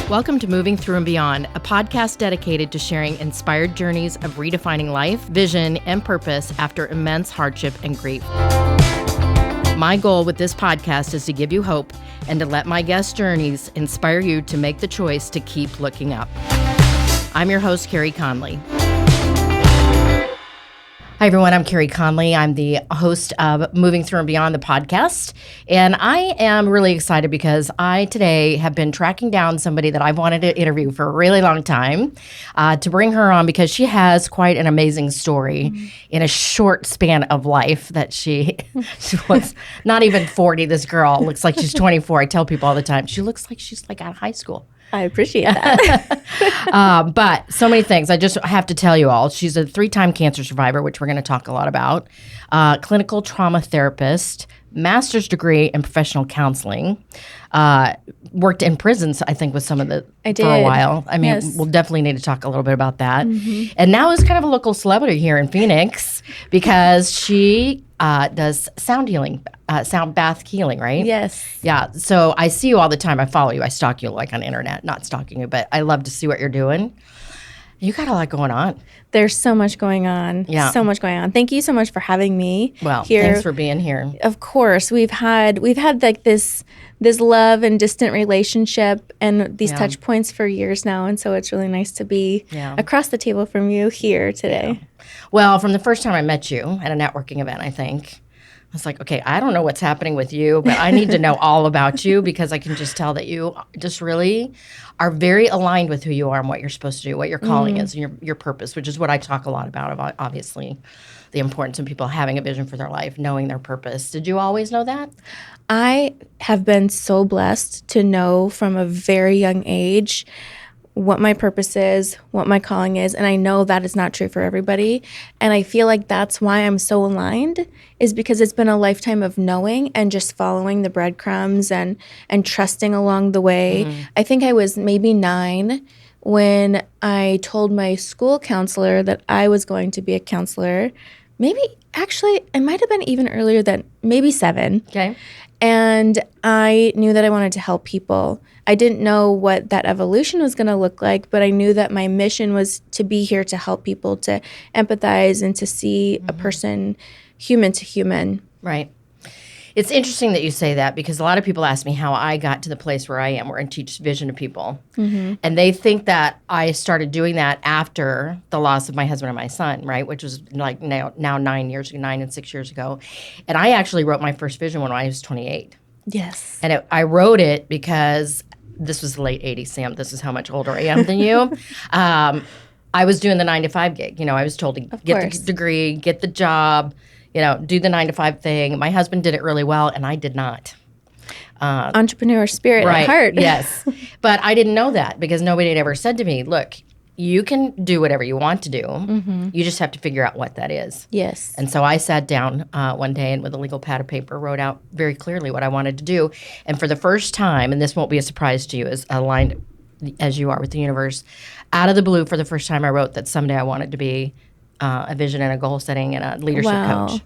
Welcome to Moving Through and Beyond, a podcast dedicated to sharing inspired journeys of redefining life, vision, and purpose after immense hardship and grief. My goal with this podcast is to give you hope and to let my guest journeys inspire you to make the choice to keep looking up. I'm your host, Carey Conley. Hi, everyone. I'm Carey Conley. I'm the host of Moving Through and Beyond, the podcast. And I am really excited because I today have been tracking down somebody that I've wanted to interview for a really long time to bring her on because she has quite an amazing story in a short span of life that she was not even 40. This girl looks like she's 24. I tell people all the time, she looks like she's like out of high school. I appreciate that. But so many things. I just have to tell you all. She's a 3-time cancer survivor, which we're going to talk a lot about. Clinical trauma therapist, master's degree in professional counseling. Worked in prisons, I think, with some of the I did. for a while. I mean, Yes. we'll definitely need to talk a little bit about that. And now is kind of a local celebrity here in Phoenix because she does sound healing, sound bath healing, right? Yes. Yeah. So I see you all the time. I follow you. I stalk you like on the internet, not stalking you, but I love to see what you're doing. You got a lot going on. There's so much going on. Yeah. So much going on. Thank you so much for having me Well, here. thanks for being here. Of course, we've had like this love and distant relationship and these touch points for years now, and so it's really nice to be across the table from you here today. Well, from the first time I met you at a networking event, I think, I was like, okay, I don't know what's happening with you, but I need to know all about you because I can just tell that you just really are very aligned with who you are and what you're supposed to do, what your calling is, and your purpose, which is what I talk a lot about, obviously, the importance of people having a vision for their life, knowing their purpose. Did you always know that? I have been so blessed to know from a very young age what my purpose is, what my calling is, and I know that is not true for everybody. And I feel like that's why I'm so aligned, is because it's been a lifetime of knowing and just following the breadcrumbs and trusting along the way. I think I was maybe 9 when I told my school counselor that I was going to be a counselor. Maybe, actually, it might have been even earlier than maybe 7. Okay. And I knew that I wanted to help people. I didn't know what that evolution was going to look like, but I knew that my mission was to be here to help people, to empathize and to see a person human to human. Right. It's interesting that you say that because a lot of people ask me how I got to the place where I am, where I teach vision to people. And they think that I started doing that after the loss of my husband and my son, right, which was like now 9 and 6 years ago. And I actually wrote my first vision when I was 28. Yes. And I wrote it because this was the late 80s, Sam. This is how much older I am than you. I was doing the 9-to-5 gig. You know, I was told to get the degree, get the job, you know, do the 9-to-5 thing. My husband did it really well, and I did not. Entrepreneur spirit at heart. Yes. But I didn't know that because nobody had ever said to me, look, you can do whatever you want to do. You just have to figure out what that is. Yes. And so I sat down one day and with a legal pad of paper wrote out very clearly what I wanted to do. And for the first time, and this won't be a surprise to you, as aligned as you are with the universe, out of the blue, for the first time I wrote that someday I wanted to be a vision and a goal setting and a leadership coach.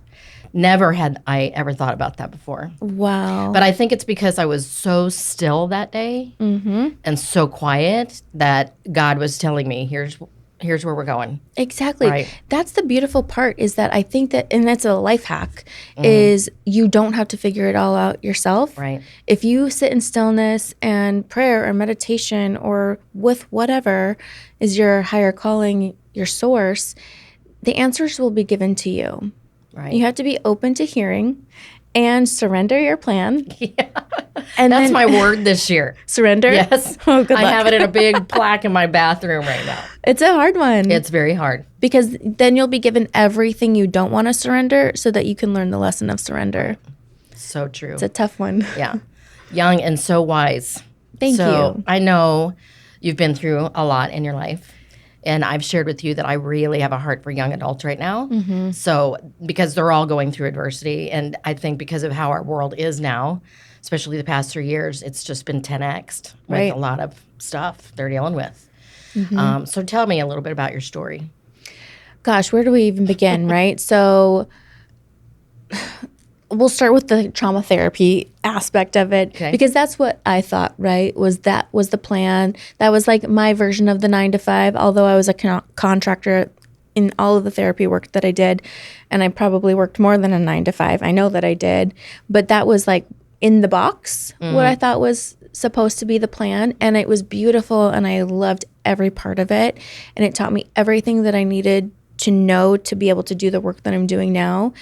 Never had I ever thought about that before. Wow. But I think it's because I was so still that day and so quiet that God was telling me, here's where we're going. Exactly. Right. That's the beautiful part, is that I think that, and that's a life hack, is you don't have to figure it all out yourself. Right. If you sit in stillness and prayer or meditation or with whatever is your higher calling, your source, the answers will be given to you. Right. You have to be open to hearing and surrender your plan. And that's my word this year. Surrender? Yes. Oh, good luck. I have it in a big plaque in my bathroom right now. It's a hard one. It's very hard. Because then you'll be given everything you don't want to surrender so that you can learn the lesson of surrender. So true. It's a tough one. Yeah. Young and so wise. Thank you. I know you've been through a lot in your life. And I've shared with you that I really have a heart for young adults right now. So because they're all going through adversity. And I think because of how our world is now, especially the past 3 years, it's just been 10x'd with a lot of stuff they're dealing with. So tell me a little bit about your story. Gosh, where do we even begin, right? So we'll start with the trauma therapy aspect of it, because that's what I thought, right? That was the plan. That was like my version of the 9 to 5, although I was a contractor in all of the therapy work that I did. And I probably worked more than a 9 to 5. I know that I did. But that was like in the box, what I thought was supposed to be the plan. And it was beautiful. And I loved every part of it. And it taught me everything that I needed to know to be able to do the work that I'm doing now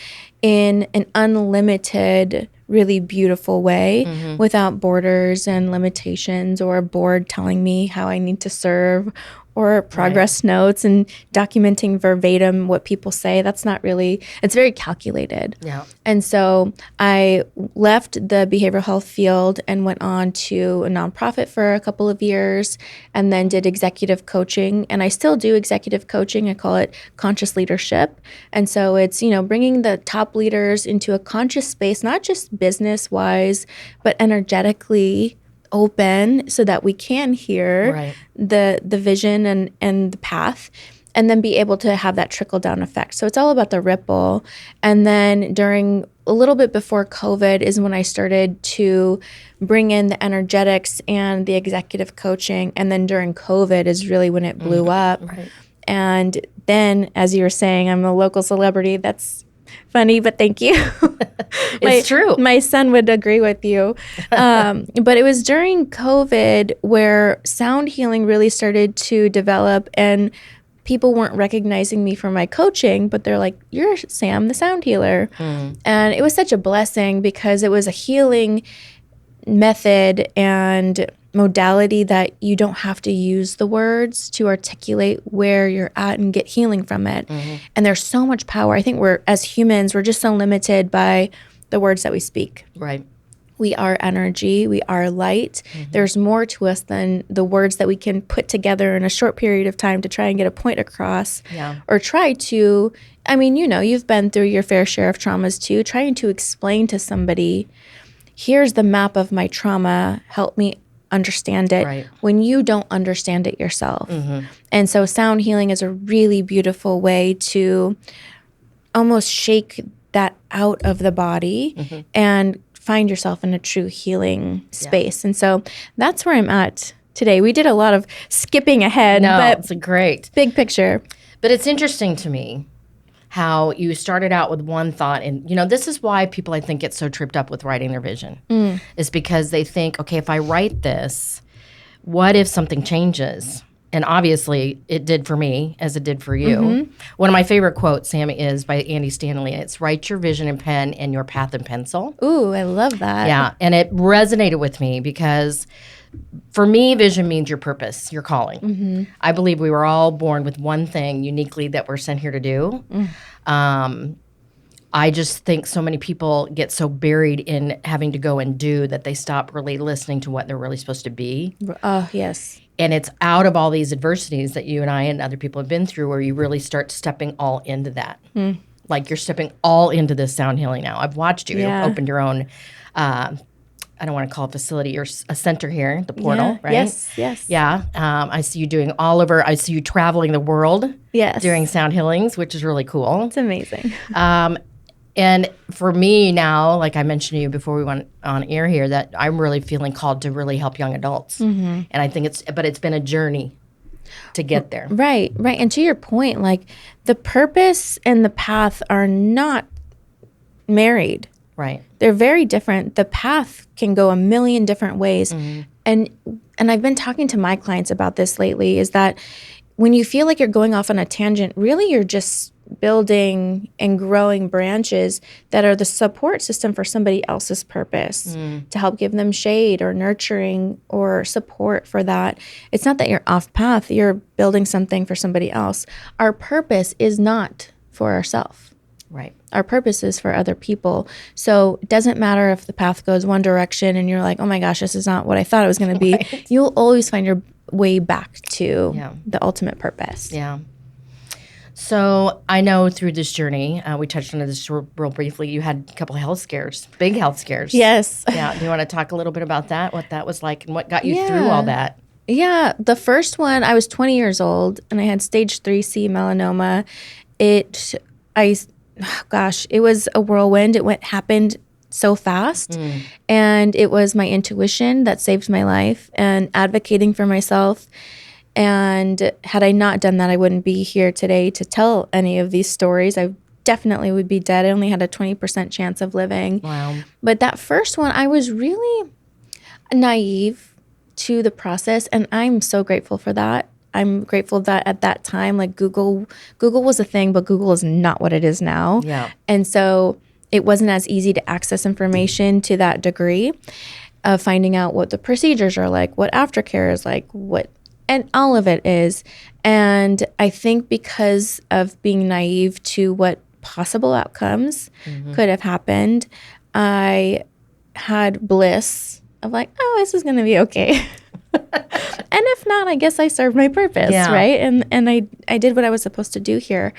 in an unlimited, really beautiful way, without borders and limitations or a board telling me how I need to serve, or progress notes and documenting verbatim what people say. That's not really, it's very calculated. Yeah. And so I left the behavioral health field and went on to a nonprofit for a couple of years, and then did executive coaching. And I still do executive coaching. I call it conscious leadership. And so it's, bringing the top leaders into a conscious space, not just business wise, but energetically open, so that we can hear the vision and the path, and then be able to have that trickle down effect. So it's all about the ripple. And then during a little bit before COVID is when I started to bring in the energetics and the executive coaching. And then during COVID is really when it blew up. And then, as you were saying, I'm a local celebrity. That's funny, but thank you. It's true. My son would agree with you. But it was during COVID where sound healing really started to develop, and people weren't recognizing me for my coaching, but they're like, "You're Sam, the sound healer." And it was such a blessing, because it was a healing method and modality that you don't have to use the words to articulate where you're at and get healing from it. And there's so much power. I think as humans, we're just so limited by the words that we speak. We are energy. We are light. There's more to us than the words that we can put together in a short period of time to try and get a point across. Or try to, you've been through your fair share of traumas too, trying to explain to somebody, here's the map of my trauma, help me understand it, when you don't understand it yourself. And so sound healing is a really beautiful way to almost shake that out of the body and find yourself in a true healing space. And so that's where I'm at today. We did a lot of skipping ahead, but it's a great big picture. But it's interesting to me how you started out with one thought. And, this is why people, I think, get so tripped up with writing their vision, is because they think, okay, if I write this, what if something changes? And obviously it did for me, as it did for you. One of my favorite quotes, Sammy, is by Andy Stanley. It's write your vision in pen and your path in pencil. Ooh, I love that. Yeah. And it resonated with me because for me, vision means your purpose, your calling. I believe we were all born with one thing uniquely that we're sent here to do. I just think so many people get so buried in having to go and do that they stop really listening to what they're really supposed to be. Oh, yes. And it's out of all these adversities that you and I and other people have been through where you really start stepping all into that. Like you're stepping all into this sound healing now. I've watched you. You've opened your own, I don't want to call it facility, or a center here, the portal, right? Yes. Yeah. I see you doing all over. I see you traveling the world doing sound healings, which is really cool. It's amazing. And for me now, like I mentioned to you before we went on air here, that I'm really feeling called to really help young adults. And I think it's been a journey to get there. Right. And to your point, like the purpose and the path are not married. Right. They're very different. The path can go a million different ways. And I've been talking to my clients about this lately, is that when you feel like you're going off on a tangent, really you're just building and growing branches that are the support system for somebody else's purpose, to help give them shade or nurturing or support for that. It's not that you're off path, you're building something for somebody else. Our purpose is not for ourselves. Right. Our purpose is for other people. So it doesn't matter if the path goes one direction and you're like, oh my gosh, this is not what I thought it was going to be. You'll always find your way back to the ultimate purpose. Yeah. So I know through this journey, we touched on this real briefly, you had a couple of health scares, big health scares. Yes. Yeah. Do you want to talk a little bit about that, what that was like and what got you through all that? Yeah. The first one, I was 20 years old and I had stage 3C melanoma. I gosh, it was a whirlwind. Happened so fast. And it was my intuition that saved my life and advocating for myself. And had I not done that, I wouldn't be here today to tell any of these stories. I definitely would be dead. I only had a 20% chance of living. Wow. But that first one, I was really naive to the process, and I'm so grateful for that. I'm grateful that at that time, like Google was a thing, but Google is not what it is now. Yeah. And so it wasn't as easy to access information to that degree of finding out what the procedures are like, what aftercare is like, and all of it is. And I think because of being naive to what possible outcomes could have happened, I had bliss of like, oh, this is going to be okay. And if not, I guess I served my purpose, right? And I did what I was supposed to do here.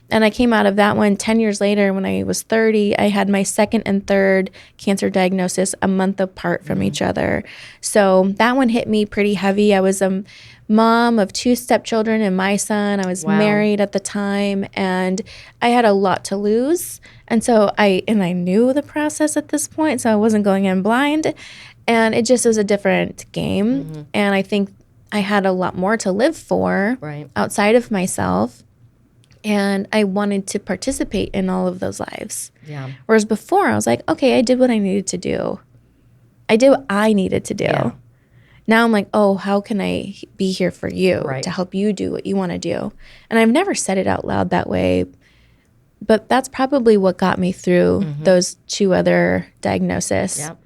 And I came out of that one 10 years later. When I was 30, I had my second and third cancer diagnosis a month apart from each other. So that one hit me pretty heavy. I was a mom of 2 stepchildren and my son. I was married at the time, and I had a lot to lose. And so I knew the process at this point, so I wasn't going in blind. And it just was a different game. And I think I had a lot more to live for outside of myself. And I wanted to participate in all of those lives. Yeah. Whereas before, I was like, okay, I did what I needed to do. I did what I needed to do. Yeah. Now I'm like, oh, how can I be here for you to help you do what you want to do? And I've never said it out loud that way, but that's probably what got me through those 2 other diagnoses. Yep.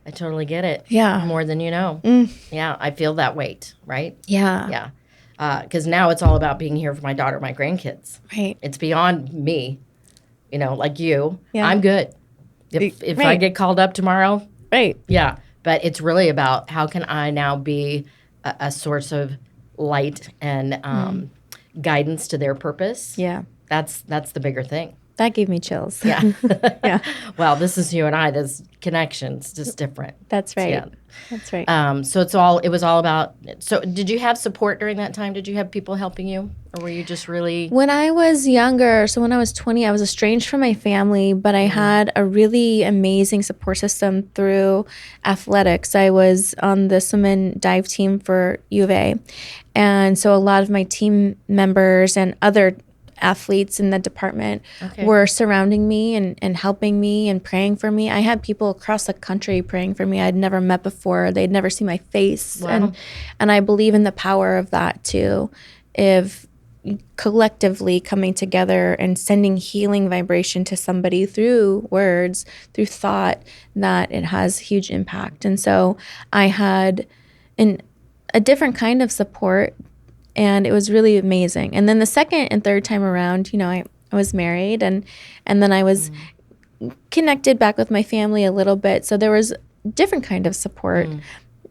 I totally get it. Yeah. More than you know. Yeah, I feel that weight, right? Yeah. Yeah. Because now it's all about being here for my daughter, my grandkids. Right. It's beyond me, like you. Yeah. I'm good. If I get called up tomorrow, yeah. But it's really about how can I now be a source of light and guidance to their purpose. Yeah. That's the bigger thing. That gave me chills. Yeah. Yeah. Well, this is you and I. There's connections, just different. That's right. Yeah. That's right. So it was all about, so did you have support during that time? Did you have people helping you? Or were you just really? When I was younger, so when I was 20, I was estranged from my family, but I had a really amazing support system through athletics. I was on the swim and dive team for U of A. And so a lot of my team members and other athletes in the department were surrounding me and helping me and praying for me. I had people across the country praying for me I'd never met before. They'd never seen my face. Wow. And I believe in the power of that too. If collectively coming together and sending healing vibration to somebody through words, through thought, that it has huge impact. And so I had a different kind of support, and it was really amazing. And then the second and third time around, I was married, and then I was connected back with my family a little bit. So there was different kind of support.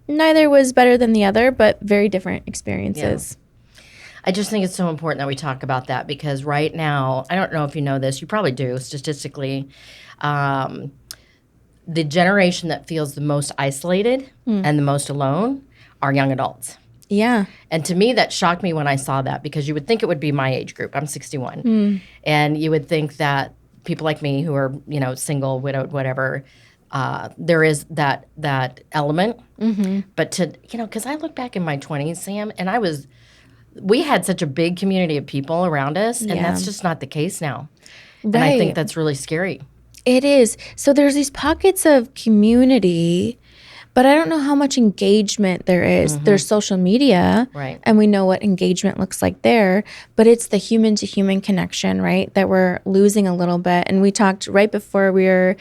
Neither was better than the other, but very different experiences. Yeah. I just think it's so important that we talk about that, because right now, I don't know if you know this, you probably do statistically, the generation that feels the most isolated and the most alone are young adults. Yeah. And to me, that shocked me when I saw that, because you would think it would be my age group. I'm 61. And you would think that people like me who are, single, widowed, whatever, there is that element. But because I look back in my 20s, Sam, and we had such a big community of people around us, and that's just not the case now. Right. And I think that's really scary. It is. So there's these pockets of community, but I don't know how much engagement there is. There's social media, right, and we know what engagement looks like there, but it's the human-to-human connection, right, that we're losing a little bit. And we talked right before we were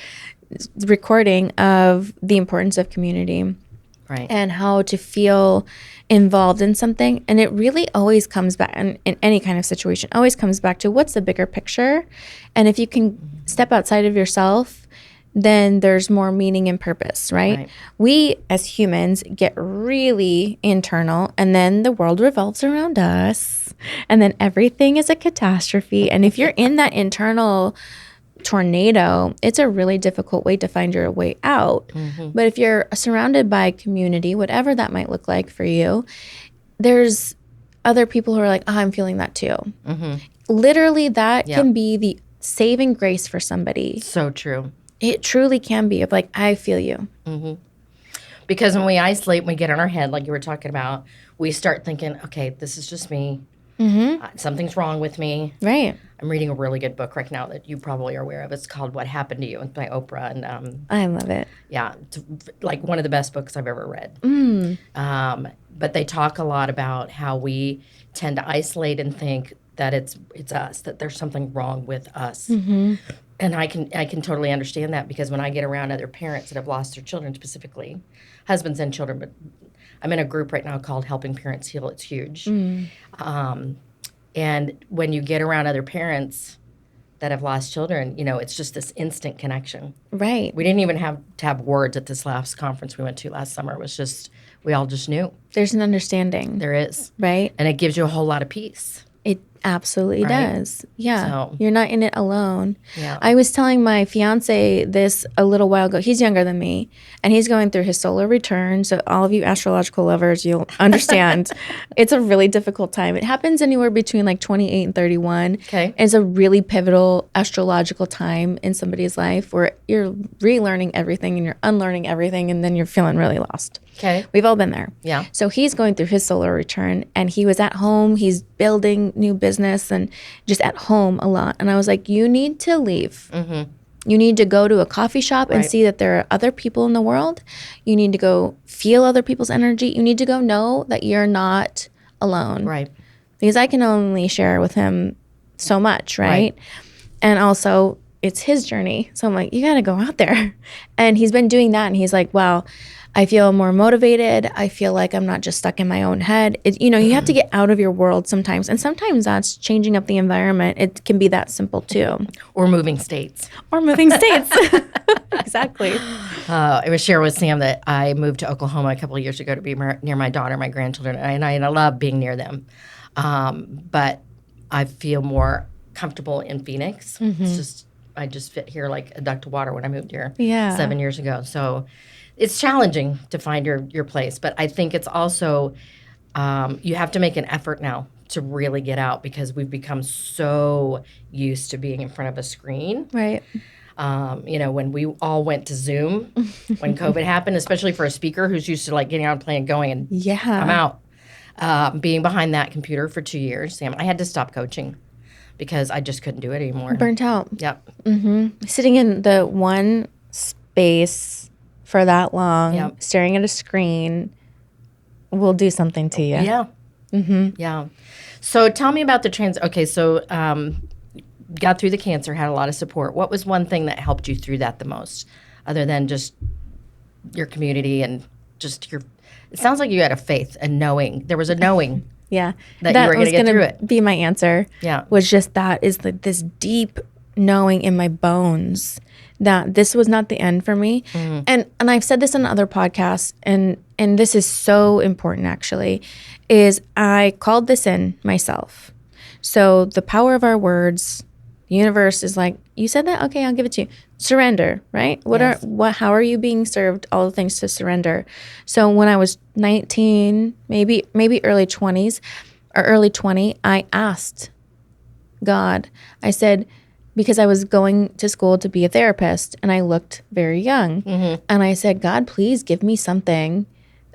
recording of the importance of community, right, and how to feel involved in something. And it really always comes back, in any kind of situation, always comes back to what's the bigger picture. And if you can step outside of yourself, then there's more meaning and purpose, right? We as humans get really internal, and then the world revolves around us, and then everything is a catastrophe. And if you're in that internal tornado, it's a really difficult way to find your way out. But if you're surrounded by community, whatever that might look like for you, there's other people who are like, oh, I'm feeling that too. Literally, that can be the saving grace for somebody. So true. It truly can be of like, I feel you. Because when we isolate, when we get in our head, like you were talking about, we start thinking, okay, this is just me. Something's wrong with me. Right. I'm reading a really good book right now that you probably are aware of. It's called What Happened to You. It's by Oprah. And I love it. yeah, it's like one of the best books I've ever read. But they talk a lot about how we tend to isolate and think that it's us, that there's something wrong with us. And I can totally understand that, because when I get around other parents that have lost their children, specifically husbands and children, but I'm in a group right now called Helping Parents Heal. It's huge. And when you get around other parents that have lost children, you know, it's just this instant connection. Right. We didn't even have to have words at this last conference we went to last summer. It was just, we all just knew. There's an understanding. There is. Right. And it gives you a whole lot of peace. It absolutely does. Yeah. So- You're not in it alone. Yeah. I was telling my fiance this a little while ago. He's younger than me, and he's going through his solar return. So all of you astrological lovers, you'll understand. It's a really difficult time. It happens anywhere between like 28 and 31. Okay. It's a really pivotal astrological time in somebody's life where you're relearning everything and you're unlearning everything, and then you're feeling really lost. Okay. We've all been there. Yeah. So he's going through his solar return, and he was at home. He's building new business and just at home a lot. And I was like, you need to leave. You need to go to a coffee shop and see that there are other people in the world. You need to go feel other people's energy. You need to go know that you're not alone. Right. Because I can only share with him so much, right? And also, it's his journey. So I'm like, you got to go out there. And he's been doing that. And he's like, wow, I feel more motivated. I feel like I'm not just stuck in my own head. You have to get out of your world sometimes. And sometimes that's changing up the environment. It can be that simple too. Or moving states. Or moving states. Exactly. I was sharing with Sam that I moved to Oklahoma a couple of years ago to be near my daughter, my grandchildren, and I love being near them. But I feel more comfortable in Phoenix. It's just, I just fit here like a duck to water when I moved here 7 years ago. So it's challenging to find your place, but I think it's also you have to make an effort now to really get out, because we've become so used to being in front of a screen. Right. When we all went to Zoom when COVID happened, especially for a speaker who's used to like getting on a plane and going and I'm out. Being behind that computer for 2 years, Sam, I had to stop coaching because I just couldn't do it anymore. Burnt out. Yep. Sitting in the one space for that long, staring at a screen, will do something to you. Yeah. Yeah. So tell me about the okay, so got through the cancer, had a lot of support. What was one thing that helped you through that the most, other than just your community and just it sounds like you had a faith and knowing. There was a knowing. Yeah. That you were going to get through it. Be my answer. Yeah. Was just that is this deep knowing in my bones that this was not the end for me. And I've said this on other podcasts, and this is so important actually, is I called this in myself. So the power of our words, the universe is like, you said that? Okay, I'll give it to you. Surrender, right? How are you being served? All the things to surrender. So when I was 19, maybe early 20s or early 20, I asked God, I said, because I was going to school to be a therapist and I looked very young. And I said, God, please give me something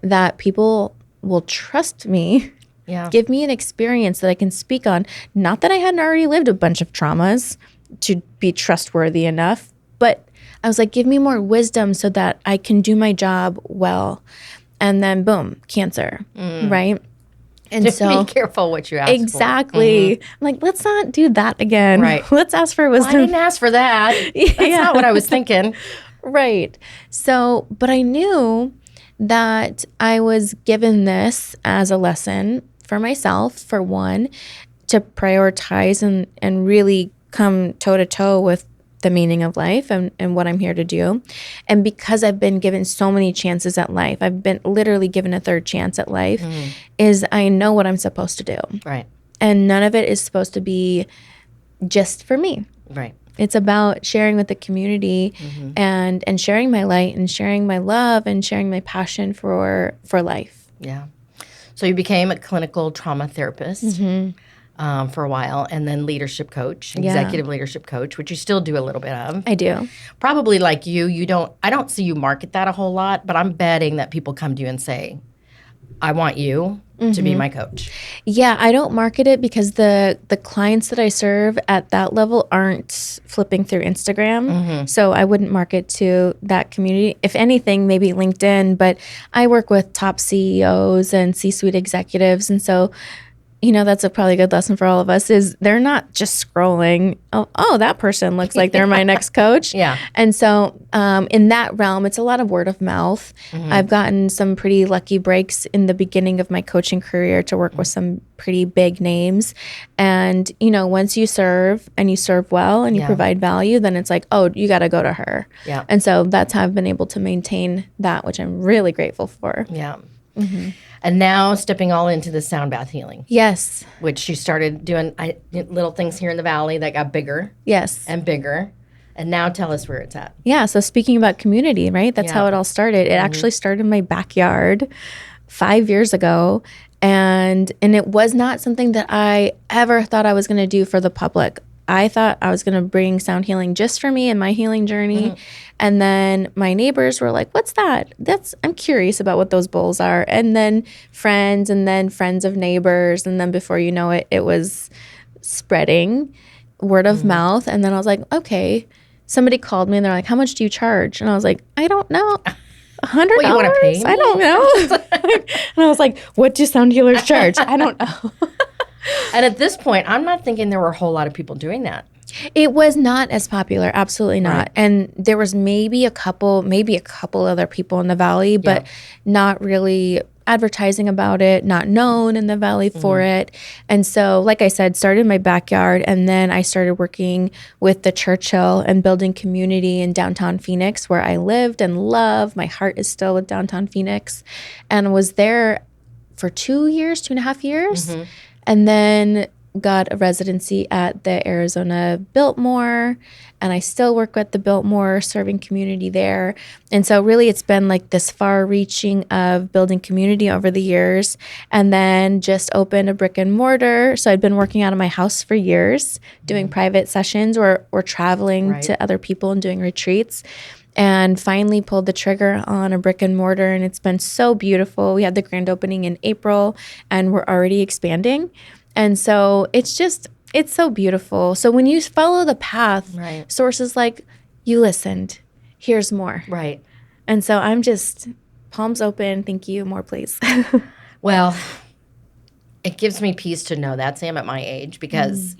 that people will trust me. Yeah. Give me an experience that I can speak on. Not that I hadn't already lived a bunch of traumas to be trustworthy enough, but I was like, give me more wisdom so that I can do my job well. And then boom, cancer, right? And Just so be careful what you ask exactly. I'm like, let's not do that again. Right. Let's ask for wisdom. I didn't ask for that. That's not what I was thinking. Right. So, but I knew that I was given this as a lesson for myself, for one, to prioritize and really come toe to toe with the meaning of life and what I'm here to do. And because I've been given so many chances at life, I've been literally given a third chance at life, is I know what I'm supposed to do. Right. And none of it is supposed to be just for me. Right. It's about sharing with the community and sharing my light and sharing my love and sharing my passion for life. Yeah. So you became a clinical trauma therapist. for a while, and then leadership coach, Yeah. executive leadership coach, which you still do a little bit of. I do. Probably like I don't see you market that a whole lot, but I'm betting that people come to you and say, I want you to be my coach. Yeah, I don't market it because the clients that I serve at that level aren't flipping through Instagram. So I wouldn't market to that community. If anything, maybe LinkedIn, but I work with top CEOs and C-suite executives, and so that's probably a good lesson for all of us is they're not just scrolling, oh that person looks like they're my next coach. Yeah. And so in that realm, it's a lot of word of mouth. I've gotten some pretty lucky breaks in the beginning of my coaching career to work with some pretty big names. And, once you serve and you serve well and you provide value, then it's like, oh, you got to go to her. Yeah. And so that's how I've been able to maintain that, which I'm really grateful for. Yeah. And now stepping all into the sound bath healing. Yes. Which you started doing little things here in the valley that got bigger. Yes. And bigger. And now tell us where it's at. Yeah. So speaking about community, right? That's how it all started. It actually started in my backyard 5 years ago. And it was not something that I ever thought I was going to do for the public. I thought I was going to bring sound healing just for me and my healing journey. And then my neighbors were like, what's that? I'm curious about what those bowls are. And then friends of neighbors. And then before you know it, it was spreading word of mouth. And then I was like, okay. Somebody called me and they're like, how much do you charge? And I was like, I don't know. $100? What, you want to pay me? I don't know. And I was like, what do sound healers charge? I don't know. And at this point, I'm not thinking there were a whole lot of people doing that. It was not as popular, absolutely not. Right. And there was maybe a couple other people in the valley, but not really advertising about it, not known in the valley for it. And so, like I said, started in my backyard, and then I started working with the Churchill and building community in downtown Phoenix, where I lived and love. My heart is still with downtown Phoenix, and was there for 2.5 years. And then got a residency at the Arizona Biltmore, and I still work at the Biltmore serving community there. And so really it's been like this far reaching of building community over the years, and then just opened a brick and mortar. So I'd been working out of my house for years, doing private sessions or traveling to other people and doing retreats. And finally pulled the trigger on a brick and mortar, and it's been so beautiful. We had the grand opening in April, and we're already expanding. And so it's so beautiful. So when you follow the path, sources like, you listened, here's more. Right. And so I'm just palms open. Thank you. More, please. Well, it gives me peace to know that, Sam, at my age, because,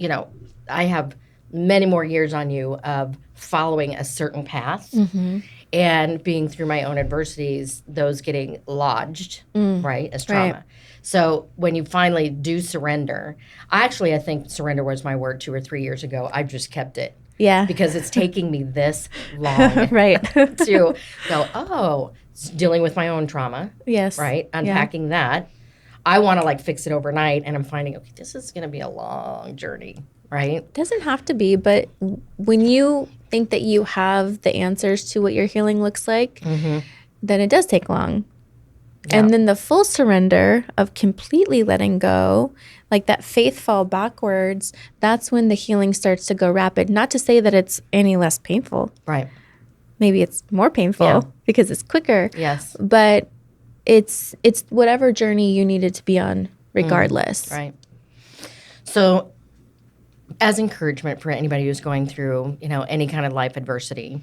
I have many more years on you of following a certain path and being through my own adversities, those getting lodged, as trauma. Right. So when you finally do surrender, I think surrender was my word 2 or 3 years ago. I just kept it. Yeah. Because it's taking me this long to go, dealing with my own trauma. Yes. Right? Unpacking that. I want to fix it overnight, and I'm finding, okay, this is going to be a long journey. Right? Doesn't have to be, but when you think that you have the answers to what your healing looks like, then it does take long. Yeah. And then the full surrender of completely letting go, like that faith fall backwards, that's when the healing starts to go rapid. Not to say that it's any less painful. Right. Maybe it's more painful because it's quicker. Yes. But it's whatever journey you needed to be on regardless. Right. So as encouragement for anybody who's going through, any kind of life adversity,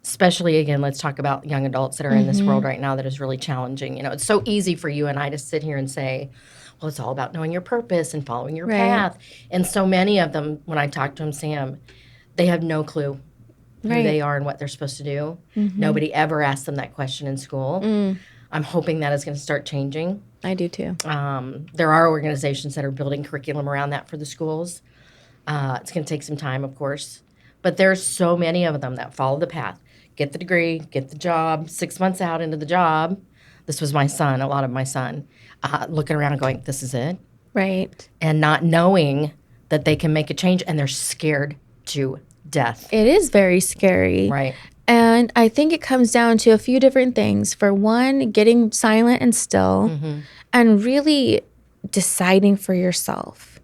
especially, again, let's talk about young adults that are in this world right now that is really challenging. It's so easy for you and I to sit here and say, well, it's all about knowing your purpose and following your path. And so many of them, when I talk to them, Sam, they have no clue who they are and what they're supposed to do. Nobody ever asked them that question in school. I'm hoping that is going to start changing. I do too. There are organizations that are building curriculum around that for the schools. It's going to take some time, of course. But there's so many of them that follow the path. Get the degree, get the job, 6 months out into the job. This was my son, a lot of my son, looking around and going, this is it? Right. And not knowing that they can make a change, and they're scared to death. It is very scary. Right. And I think it comes down to a few different things. For one, getting silent and still and really deciding for yourself.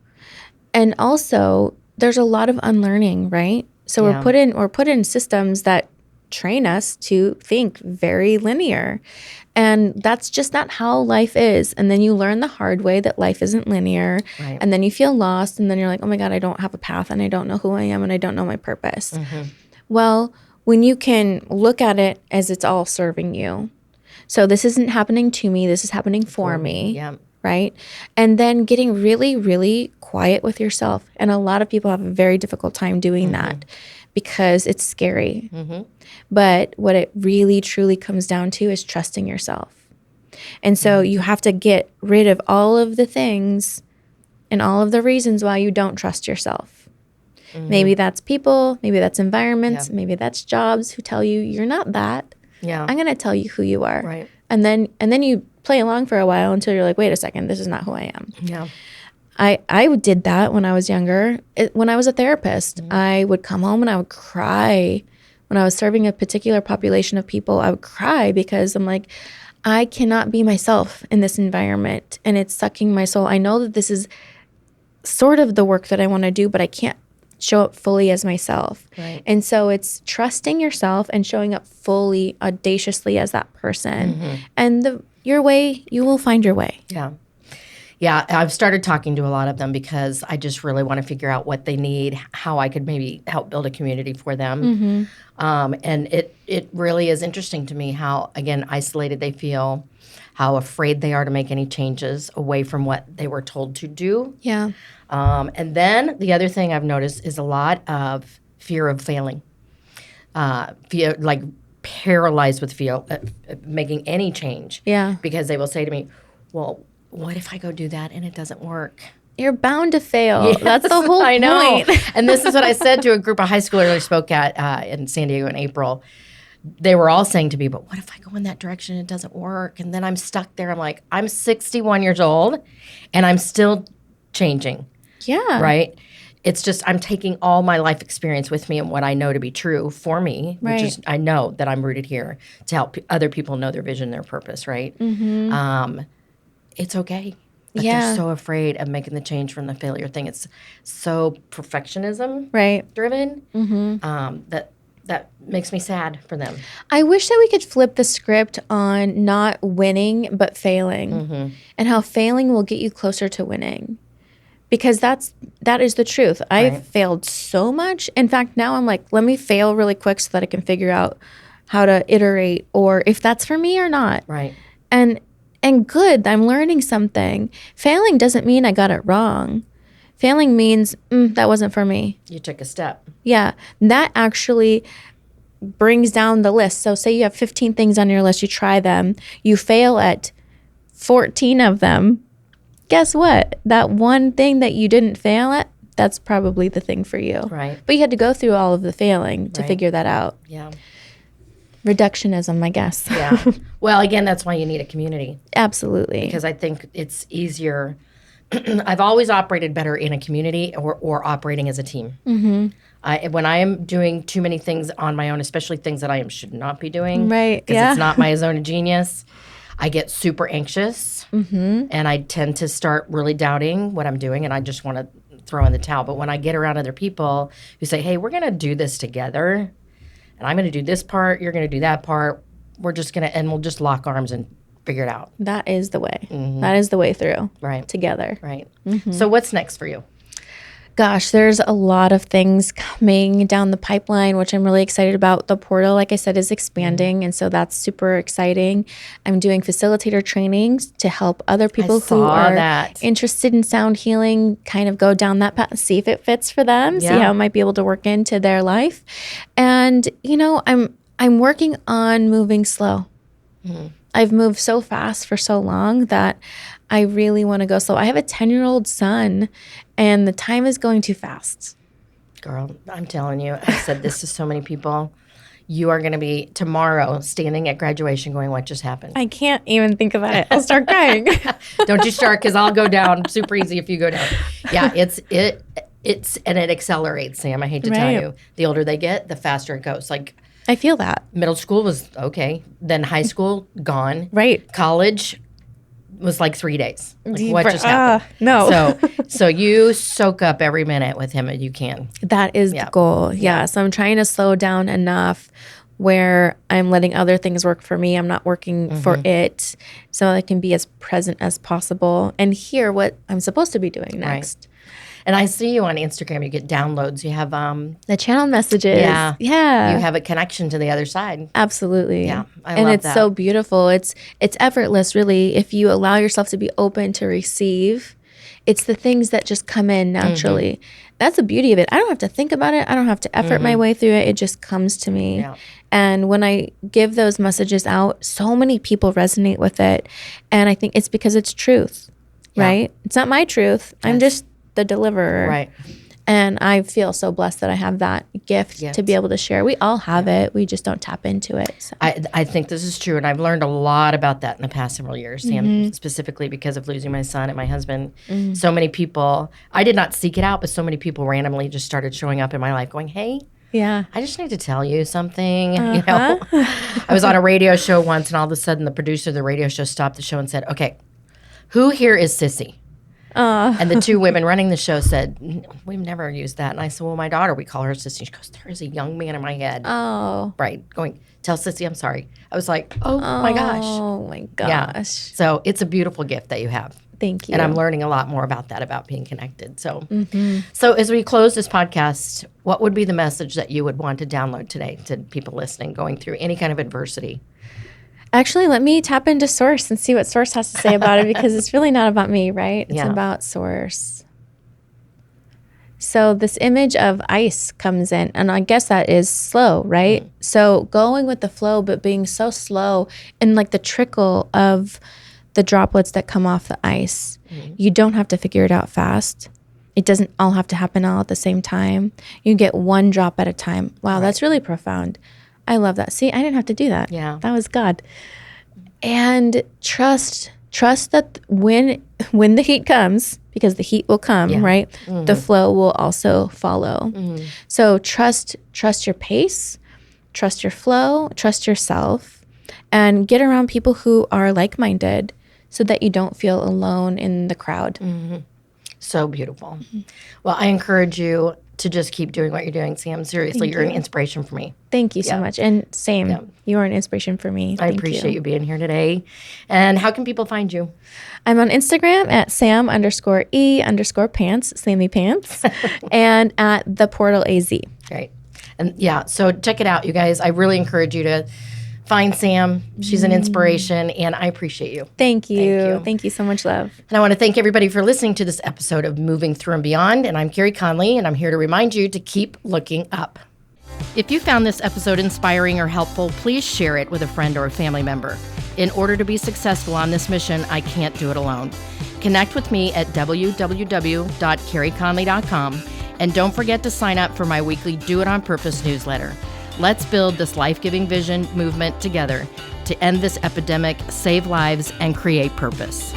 And also, there's a lot of unlearning, right? So Yeah. we're put in systems that train us to think very linear. And that's just not how life is. And then you learn the hard way that life isn't linear. Right. And then you feel lost. And then you're like, oh my God, I don't have a path and I don't know who I am and I don't know my purpose. Well, when you can look at it as it's all serving you. So this isn't happening to me. This is happening for me. Yeah. Right. And then getting really, really quiet with yourself. And a lot of people have a very difficult time doing that because it's scary. But what it really, truly comes down to is trusting yourself. And so you have to get rid of all of the things and all of the reasons why you don't trust yourself. Maybe that's people, maybe that's environments, maybe that's jobs who tell you you're not that. Yeah. I'm going to tell you who you are. Right. And then you play along for a while until you're like, wait a second, this is not who I am. Yeah. I did that when I was younger. When I was a therapist, I would come home and I would cry. When I was serving a particular population of people, I would cry because I'm like, I cannot be myself in this environment and it's sucking my soul. I know that this is sort of the work that I want to do, but I can't show up fully as myself. Right. And so it's trusting yourself and showing up fully, audaciously as that person. And your way, you will find your way. Yeah. Yeah, I've started talking to a lot of them because I just really want to figure out what they need, how I could maybe help build a community for them. And it really is interesting to me how, again, isolated they feel, how afraid they are to make any changes away from what they were told to do. Yeah. And then the other thing I've noticed is a lot of fear of failing, fear, like paralyzed with fear, making any change. Yeah. Because they will say to me, well, what if I go do that and it doesn't work? You're bound to fail. Yes, That's the whole I know. point. And this is what I said to a group of high schoolers I spoke at in San Diego in April. They were all saying to me, but what if I go in that direction and it doesn't work? And then I'm stuck there. I'm like, I'm 61 years old and I'm still changing, Yeah. right? It's just I'm taking all my life experience with me and what I know to be true for me, which is I know that I'm rooted here to help other people know their vision, their purpose, right? It's okay. But they're so afraid of making the change from the failure thing. It's so perfectionism driven that makes me sad for them. I wish that we could flip the script on not winning but failing and how failing will get you closer to winning. Because that is the truth. I've failed so much. In fact, now I'm like, let me fail really quick so that I can figure out how to iterate or if that's for me or not. Right. And good, I'm learning something. Failing doesn't mean I got it wrong. Failing means that wasn't for me. You took a step. Yeah, that actually brings down the list. So say you have 15 things on your list, you try them, you fail at 14 of them. Guess what? That one thing that you didn't fail at, that's probably the thing for you. Right. But you had to go through all of the failing to figure that out. Yeah. Reductionism, I guess. Yeah. Well, again, that's why you need a community. Absolutely. Because I think it's easier. I've always operated better in a community or operating as a team. When I am doing too many things on my own, especially things that I should not be doing, Right, because yeah. it's not my zone of genius, I get super anxious and I tend to start really doubting what I'm doing and I just want to throw in the towel. But when I get around other people who say, hey, we're going to do this together and I'm going to do this part, you're going to do that part, we'll just lock arms and figure it out. That is the way. That is the way through. Right. Together. Right. So what's next for you? Gosh, there's a lot of things coming down the pipeline, which I'm really excited about. The portal, like I said, is expanding, and so that's super exciting. I'm doing facilitator trainings to help other people who are interested in sound healing kind of go down that path, see if it fits for them, see how it might be able to work into their life. And, I'm working on moving slow. I've moved so fast for so long that I really want to go slow. I have a 10-year-old son, and the time is going too fast. Girl, I'm telling you, I said this to so many people. You are going to be tomorrow standing at graduation going, what just happened? I can't even think about it. I'll start crying. Don't you start, because I'll go down super easy if you go down. Yeah, and it accelerates, Sam. I hate to tell you. The older they get, the faster it goes. Like, I feel that. Middle school was okay. Then high school, gone. Right. College, was like 3 days. Like, what just happened? No. So you soak up every minute with him that you can. That is the goal. Yeah. So I'm trying to slow down enough where I'm letting other things work for me. I'm not working for it, so I can be as present as possible and hear what I'm supposed to be doing next. Right. And I see you on Instagram. You get downloads. You have The channel messages. Yeah. You have a connection to the other side. Absolutely. Yeah, I and love it's that. so beautiful. It's effortless, really, if you allow yourself to be open to receive. It's the things that just come in naturally. That's the beauty of it. I don't have to think about it. I don't have to effort my way through it. It just comes to me. Yeah. And when I give those messages out, so many people resonate with it. And I think it's because it's truth, right? It's not my truth. I'm just the deliverer. Right. And I feel so blessed that I have that gift to be able to share. We all have it. We just don't tap into it. So. I think this is true. And I've learned a lot about that in the past several years, Sam, specifically because of losing my son and my husband. So many people, I did not seek it out, but so many people randomly just started showing up in my life going, hey, yeah, I just need to tell you something. You know, I was on a radio show once and all of a sudden the producer of the radio show stopped the show and said, okay, who here is Sissy? And the two women running the show said, we've never used that. And I said, well, my daughter, we call her Sissy. She goes, there's a young man in my head. Oh. Right. Going, tell Sissy I'm sorry. I was like, oh my gosh. Oh my gosh. Yeah. So it's a beautiful gift that you have. Thank you. And I'm learning a lot more about that, about being connected. So, so as we close this podcast, what would be the message that you would want to download today to people listening, going through any kind of adversity? Actually, let me tap into Source and see what Source has to say about it, because it's really not about me, right? It's about Source. So this image of ice comes in, and I guess that is slow, right? So going with the flow, but being so slow, and like the trickle of the droplets that come off the ice. You don't have to figure it out fast. It doesn't all have to happen all at the same time. You get one drop at a time. Wow, that's really profound. I love that. See, I didn't have to do that. Yeah. That was God. And trust that when the heat comes, because the heat will come, right? The flow will also follow. So trust your pace, trust your flow, trust yourself, and get around people who are like-minded so that you don't feel alone in the crowd. So beautiful. Well, I encourage you to just keep doing what you're doing, Sam. Seriously, you're an inspiration for me. Thank you so much. And same, you are an inspiration for me. I appreciate you being here today. And how can people find you? I'm on Instagram at Sam_E_pants, Sammy Pants, and at The Portal AZ. Great. And so check it out, you guys. I really encourage you to find Sam. She's an inspiration, and I appreciate you. Thank you. Thank you so much, love. And I want to thank everybody for listening to this episode of Moving Through and Beyond. And I'm Carey Conley, and I'm here to remind you to keep looking up. If you found this episode inspiring or helpful, please share it with a friend or a family member. In order to be successful on this mission, I can't do it alone. Connect with me at www.careyconley.com, and don't forget to sign up for my weekly Do It On Purpose newsletter. Let's build this life-giving vision movement together to end this epidemic, save lives, and create purpose.